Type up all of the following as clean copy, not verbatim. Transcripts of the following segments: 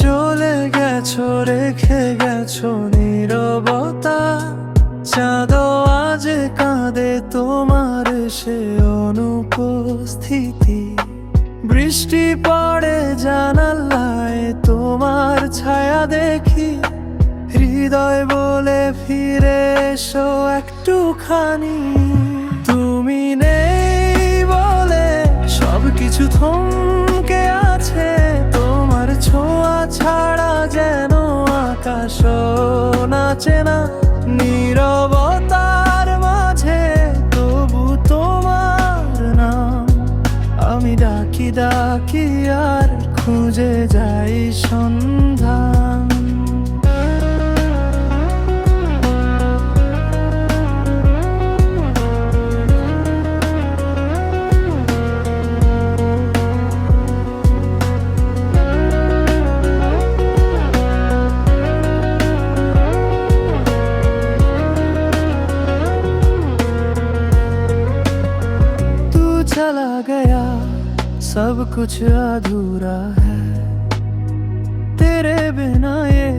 চলে গেছো, রেখে গেছো নীরবতা। চাঁদও আজ কাঁদে তোমার সে অনুপস্থিতি। বৃষ্টি পড়ে জানালায়, তোমার ছায়া দেখি। হৃদয় বলে ফিরে এসো একটুখানি। তুমি নেই বলে সবকিছু থমকে আছে। তোমার ছোঁয়া ছাড়া যেন আকাশও নাচে না। নীরবতার মাঝে তবু তোমার নাম আমি ডাকি ডাকি আর খুঁজে যাই সন্ধান। चला गया सब कुछ अधूरा है। तेरे बिना ये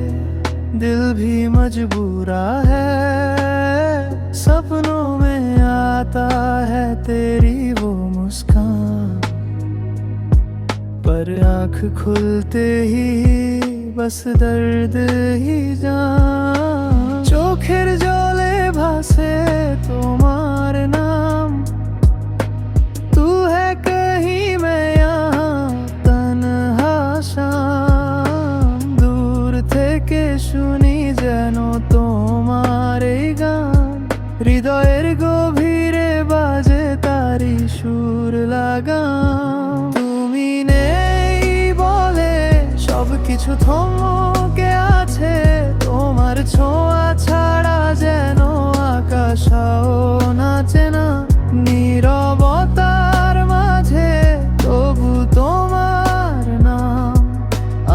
दिल भी मजबूरा है। सपनों में आता है तेरी वो मुस्कान, पर आँख खुलते ही बस दर्द ही जान। चोखेर जले भासे तुम्हार नाम, तू है कहीं मैं यहाँ तन्हा शाम। दूर থেকে শুনি যেন তোমার এই গান। হৃদয়ের গভীরে বাজে তারি সুর লাগাম। তুমি নেই বলে সবকিছু থমকে আছে। তোমার ছোঁয়া ছাড়া যেন আকাশও নাচে না। নীরবতার মাঝে তবু তোমার নাম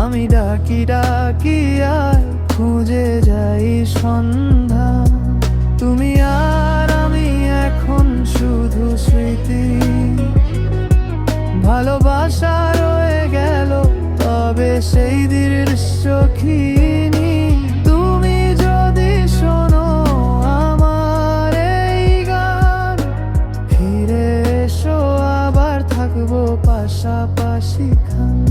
আমি ডাকি ডাকি আর খুঁজে যাই সন্ধান। তুমি আর আমি এখন শুধু স্মৃতি। ভালোবাসা রয়ে গেল তবে সেই দৃশ্য ক্ষীণ। তুমি যদি শোনো আমার এই গান, ফিরে এসো আবার থাকবো পাশাপাশি খান।